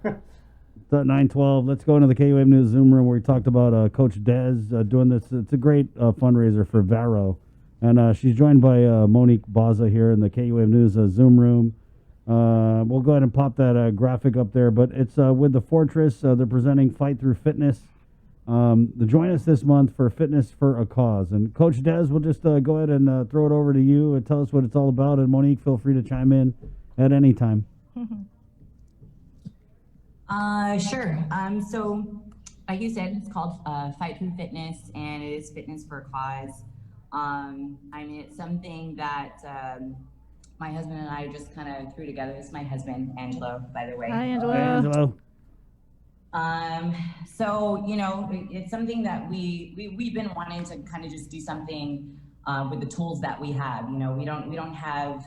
It's at 9:12. Let's go into the K-Wave News Zoom room where we talked about Coach Dez doing this. It's a great fundraiser for VARO. And she's joined by Monique Baza here in the K-Wave News Zoom room. We'll go ahead and pop that graphic up there. But it's with the Fortress. They're presenting Fight Through Fitness. Join us this month for Fitness for a Cause. And Coach Dez, we'll just go ahead and throw it over to you and tell us what it's all about. And Monique, feel free to chime in at any time. Sure. So, like you said, it's called Fight Through Fitness, and it is Fitness for a Cause. I mean, it's something that my husband and I just kind of threw together. This is my husband, Angelo, by the way. Hi, Angelo. Hi, Angelo. So, you know, it's something that we've been wanting to kind of just do something with the tools that we have. You know, we don't have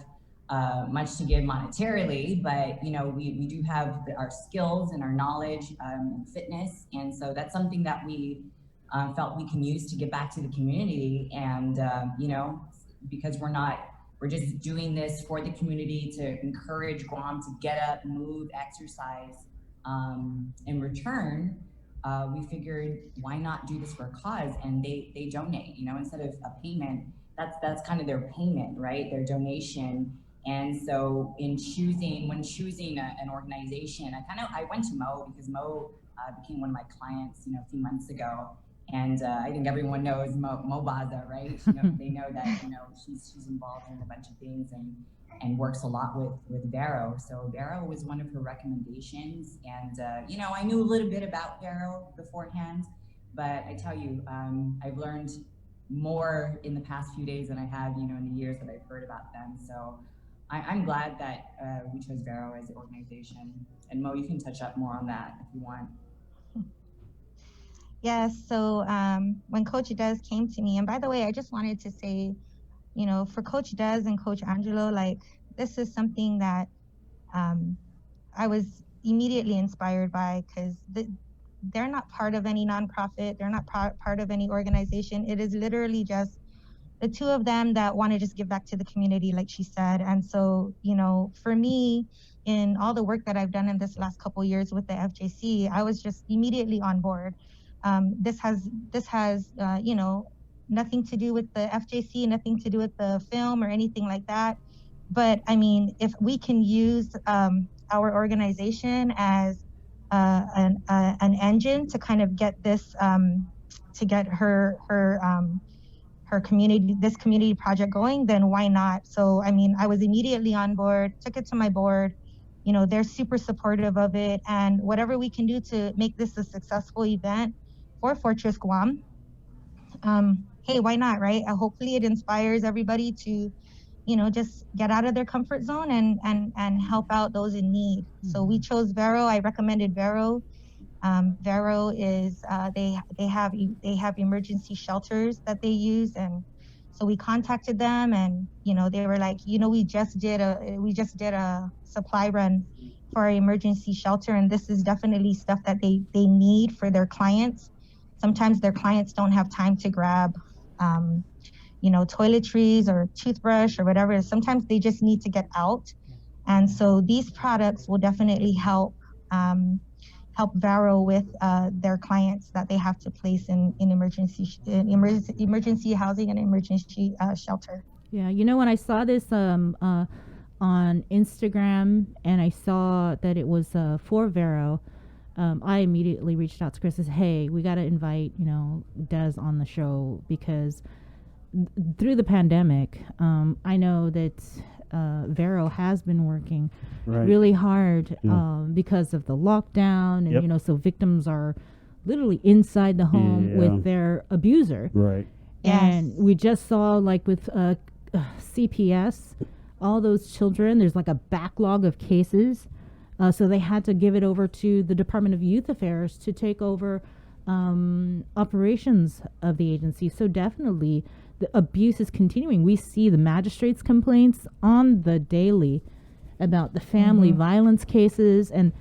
much to give monetarily, but you know, we do have our skills and our knowledge in fitness, and so that's something that we felt we can use to give back to the community. And you know, because we're just doing this for the community to encourage Guam to get up, move, exercise. In return, we figured why not do this for a cause, and they donate. You know, instead of a payment, that's kind of their payment, right? Their donation. And so when choosing an organization, I went to Mo because Mo became one of my clients, you know, a few months ago. And I think everyone knows Mo Baza, right? You know, they know that, you know, she's involved in a bunch of things and works a lot with VARO. So VARO was one of her recommendations. And, you know, I knew a little bit about VARO beforehand, but I tell you, I've learned more in the past few days than I have, you know, in the years that I've heard about them. So I'm glad that we chose VARO as an organization. And Mo, you can touch up more on that if you want. Yes, so when Coach Dez came to me, and by the way, I just wanted to say, you know, for Coach Dez and Coach Angelo, like, this is something that I was immediately inspired by, because they're not part of any nonprofit, they're not part of any organization. It is literally just the two of them that want to just give back to the community, like she said. And so, you know, for me, in all the work that I've done in this last couple of years with the FJC, I was just immediately on board. This has you know, nothing to do with the FJC, nothing to do with the film or anything like that. But I mean, if we can use our organization as an engine to kind of get this, to get her community project going, then why not? So I mean, I was immediately on board, took it to my board. You know, they're super supportive of it, and whatever we can do to make this a successful event for Fortress Guam, hey, why not, right? Hopefully it inspires everybody to, you know, just get out of their comfort zone and help out those in need. So we chose VARO. I recommended VARO. VARO is they have emergency shelters that they use, and so we contacted them, and you know, they were like, you know, we just did a supply run for our emergency shelter, and this is definitely stuff that they need for their clients. Sometimes their clients don't have time to grab you know, toiletries or toothbrush or whatever. Sometimes they just need to get out, and so these products will definitely help VARO with their clients that they have to place in emergency housing and emergency shelter. Yeah, you know, when I saw this on Instagram and I saw that it was for VARO, I immediately reached out to Chris and said, hey, we got to invite, you know, Des on the show, because through the pandemic, I know that VARO has been working really hard because of the lockdown, and you know, so victims are literally inside the home with their abuser. Right. And we just saw, like with CPS, all those children, there's like a backlog of cases. So they had to give it over to the Department of Youth Affairs to take over operations of the agency. So definitely the abuse is continuing. We see the magistrates' complaints on the daily about the family violence cases. And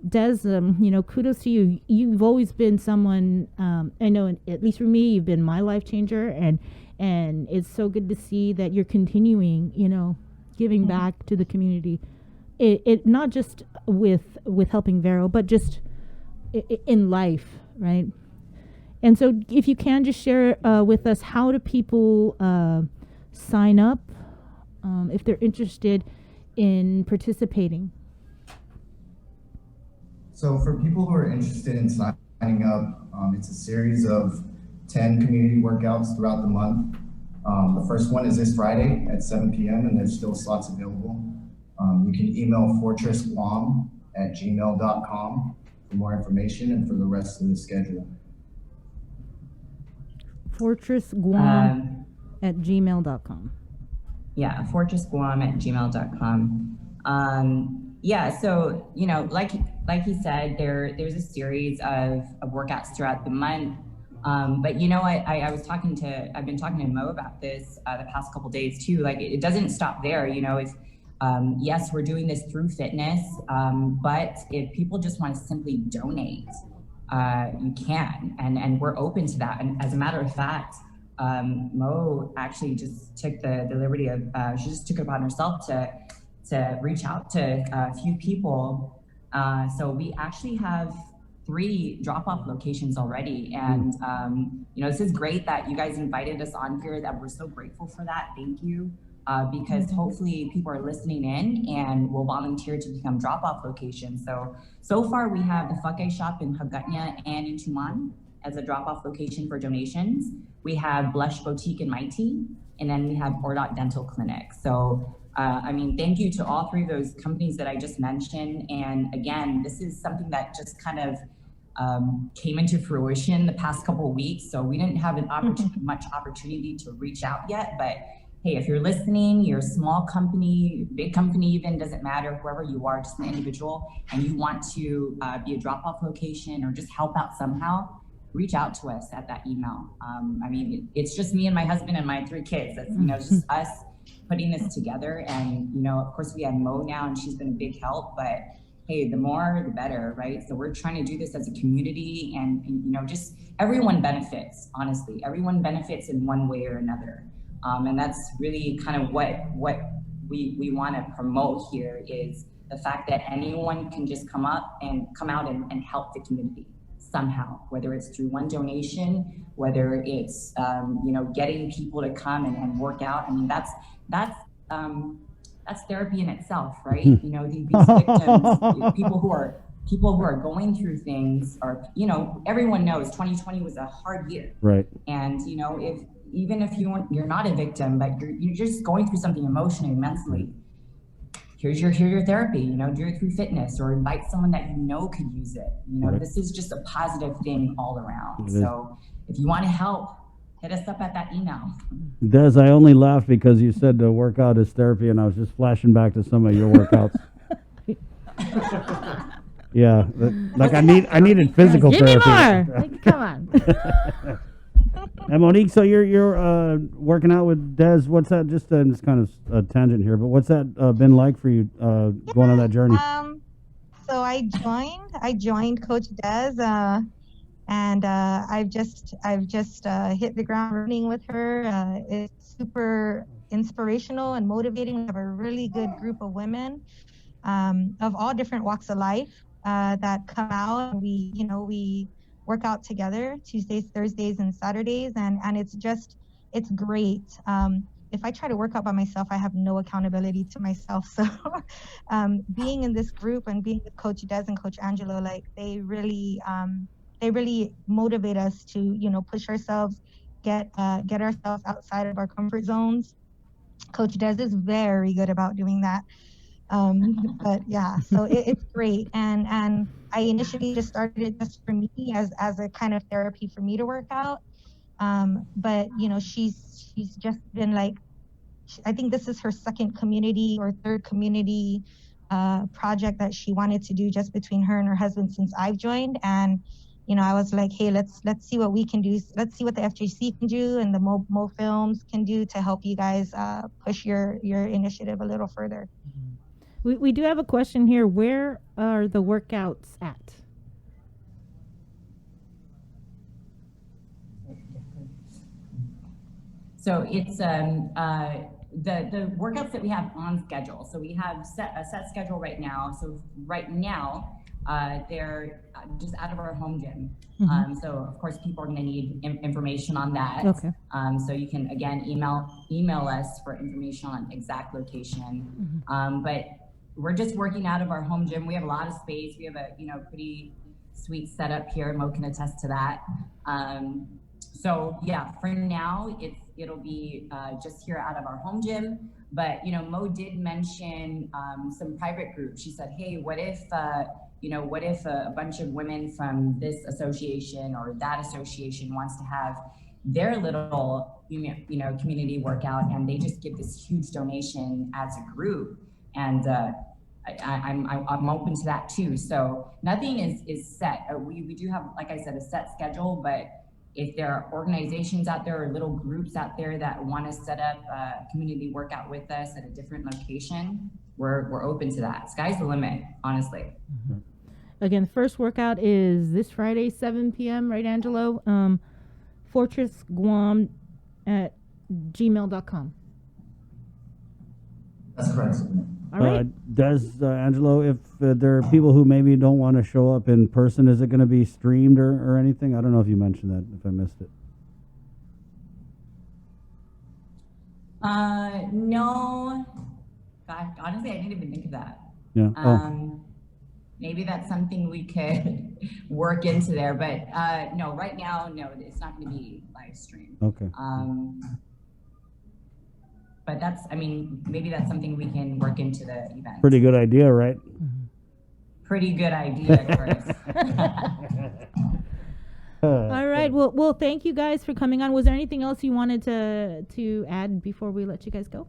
Des, you know, kudos to you. You've always been someone, I know, at least for me, you've been my life changer. And it's so good to see that you're continuing, you know, giving back to the community it not just with helping Vero, but just in life, right? And so, if you can just share with us, how do people sign up if they're interested in participating? So for people who are interested in signing up, it's a series of 10 community workouts throughout the month. The first one is this Friday at 7 p.m. and there's still slots available. You can email fortressguam@gmail.com for more information and for the rest of the schedule. FortressGuam at gmail.com. Yeah, fortressguam@gmail.com. Yeah, so like he said, there's a series of workouts throughout the month. But I've been talking to Mo about this the past couple days too. Like it doesn't stop there. If yes, we're doing this through fitness, but if people just want to simply donate, you can, and we're open to that. And as a matter of fact, Mo actually just took the liberty of she just took it upon herself to reach out to a few people. So we actually have 3 drop-off locations already, and this is great that you guys invited us on here. That we're so grateful for that. Thank you. Because hopefully people are listening in and will volunteer to become drop-off locations. So far we have the Fake Shop in Hagåtña and in Tuman as a drop-off location for donations. We have Blush Boutique in Mighty, and then we have Ordot Dental Clinic. So, thank you to all 3 of those companies that I just mentioned. And again, this is something that just kind of came into fruition the past couple of weeks. So we didn't have much opportunity to reach out yet, but hey, if you're listening, you're a small company, big company even, doesn't matter, whoever you are, just an individual, and you want to be a drop-off location or just help out somehow, reach out to us at that email. It's just me and my husband and my 3 kids. That's, just us putting this together. And, of course we have Mo now and she's been a big help, but hey, the more, the better, right? So we're trying to do this as a community and just everyone benefits, honestly. Everyone benefits in one way or another. And that's really kind of what we want to promote here is the fact that anyone can just come out and help the community somehow, whether it's through one donation, whether it's getting people to come and work out. That's therapy in itself, right? These victims, people who are going through things, or everyone knows 2020 was a hard year, right? And even if you're not a victim, but you're just going through something emotionally, mentally, here's your therapy, do it through fitness or invite someone that could use it. Right. This is just a positive thing all around. So if you want to help, hit us up at that email. Des, I only laughed because you said the workout is therapy, and I was just flashing back to some of your workouts. Yeah, like I needed physical Give therapy. me more. Like, come on. And Monique, so you're working out with Des. What's that? Just it's kind of a tangent here, but what's that been like for you going on that journey? So I joined Coach Des, and I've just hit the ground running with her. It's super inspirational and motivating. We have a really good group of women of all different walks of life that come out, and we work out together Tuesdays, Thursdays, and Saturdays, and it's great. If I try to work out by myself, I have no accountability to myself. So being in this group and being with Coach Des and Coach Angelo, like they really motivate us to push ourselves, get ourselves outside of our comfort zones. Coach Des is very good about doing that. But yeah, so it's great. And I initially just started it just for me as a kind of therapy for me to work out. But she's just been like, I think this is her 2nd community or 3rd community project that she wanted to do just between her and her husband since I've joined. And I was like, hey, let's see what we can do. Let's see what the FJC can do and the Mo Films can do to help you guys push your initiative a little further. We do have a question here. Where are the workouts at? So it's the workouts that we have on schedule. So we have a set schedule right now. So right now, they're just out of our home gym. So of course, people are going to need information on that. Okay. So you can again email us for information on exact location. But we're just working out of our home gym. We have a lot of space. We have a pretty sweet setup here. Mo can attest to that. So yeah, for now it'll be just here out of our home gym. But Mo did mention some private groups. She said, hey, what if a bunch of women from this association or that association wants to have their little community workout, and they just give this huge donation as a group. And I'm open to that too. So nothing is set. We do have, like I said, a set schedule, but if there are organizations out there or little groups out there that want to set up a community workout with us at a different location, we're open to that. Sky's the limit, honestly. Again, the first workout is this Friday, 7 p.m., right, Angelo? FortressGuam at gmail.com. That's correct. All right. Does Angelo, if there are people who maybe don't want to show up in person, is it going to be streamed or anything? I don't know if you mentioned that, if I missed it. No. God, honestly, I didn't even think of that. Yeah. Maybe that's something we could work into there, but no, right now, no, it's not going to be live streamed. Okay. But maybe that's something we can work into the event. Pretty good idea, right? Pretty good idea, Chris. All right. Well, thank you guys for coming on. Was there anything else you wanted to add before we let you guys go?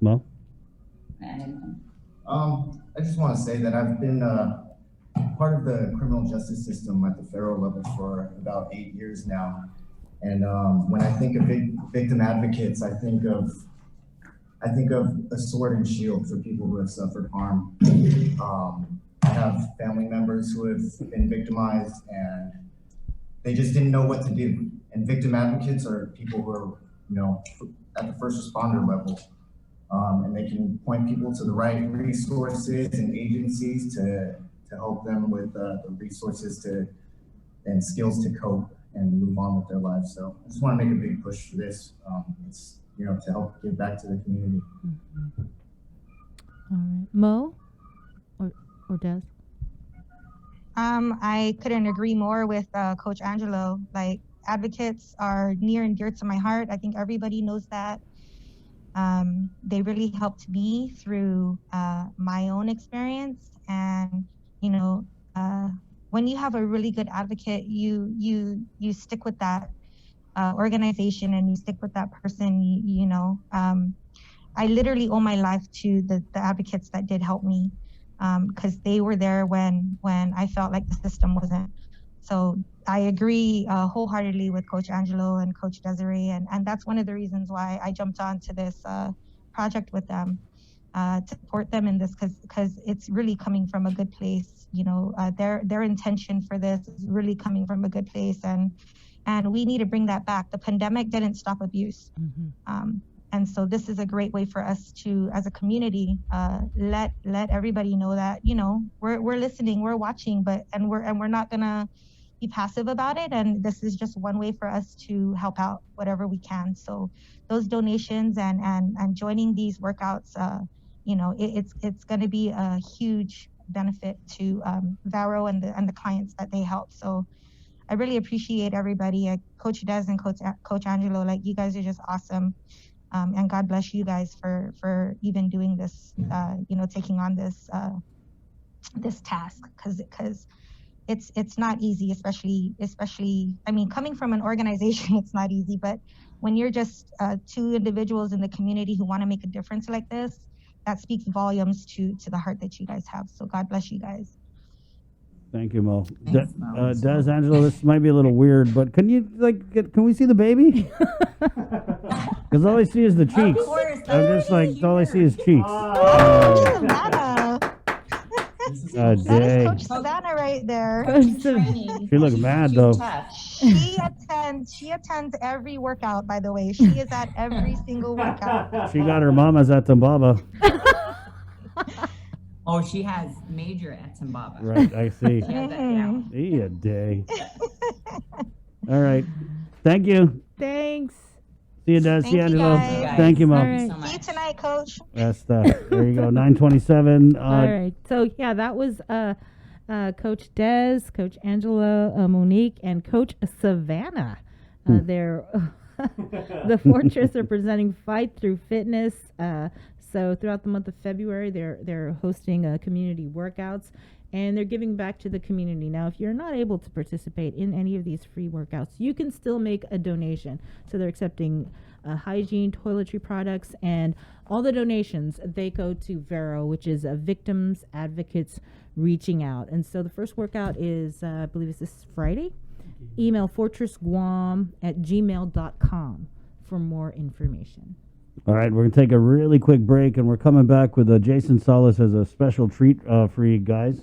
Mo? I just want to say that I've been part of the criminal justice system at the federal level for about 8 years now. And when I think of victim advocates, I think of a sword and shield for people who have suffered harm. I have family members who have been victimized and they just didn't know what to do. And victim advocates are people who are, at the first responder level. And they can point people to the right resources and agencies to help them with the resources and skills to cope and move on with their lives. So I just want to make a big push for this. It's to help give back to the community. All right, Mo or Des? I couldn't agree more with Coach Angelo. Like, advocates are near and dear to my heart. I think everybody knows that. They really helped me through my own experience, and when you have a really good advocate, you stick with that organization and you stick with that person. I literally owe my life to the advocates that did help me, because they were there when I felt like the system wasn't. So I agree wholeheartedly with Coach Angelo and Coach Desiree, and that's one of the reasons why I jumped onto this project with them, to support them in this, because it's really coming from a good place. Their intention for this is really coming from a good place, and we need to bring that back. The pandemic didn't stop abuse. And so this is a great way for us to, as a community, let everybody know that we're listening, we're watching, and we're not gonna be passive about it. And this is just one way for us to help out whatever we can. So those donations and joining these workouts, it's going to be a huge benefit to VARO and the clients that they help. So I really appreciate everybody, Coach Des and Coach Angelo. Like, you guys are just awesome. And God bless you guys for even doing this, taking on this task, because it's not easy, especially coming from an organization. It's not easy, but when you're just two individuals in the community who want to make a difference like this, that speaks volumes to the heart that you guys have. So God bless you guys. Thank you, Mo. Thanks, Mo. Des, Angelo, this might be a little weird, but can you can we see the baby? Because all I see is the cheeks. Of course, I'm just like, all I see is cheeks. Savannah. This is God That is dang. Coach Savannah right there. Coaching training. She looks mad, She's though. tough. She attends every workout, by the way. She is at every single workout. She got her mamas at Tumbaba. Oh, she has major Etimbaba. Right, I see. She has that down. A day. All right. Thank you. Thanks. See you, Des. Thank See you, you, Angelo. guys. Thank you, All Mom. right. So See you much. tonight, Coach. That's there you go. 927. All right. So yeah, that was Coach Des, Coach Angelo Monique, and Coach Savannah. They're the Fortress are presenting Fight Through Fitness. So throughout the month of February, they're hosting community workouts, and they're giving back to the community. Now, if you're not able to participate in any of these free workouts, you can still make a donation. So they're accepting hygiene, toiletry products, and all the donations, they go to VARO, which is Victims Advocates Reaching Out. And so the first workout is, I believe it's this Friday. Email fortressguam@gmail.com for more information. All right, we're going to take a really quick break, and we're coming back with Jason Salas as a special treat for you guys.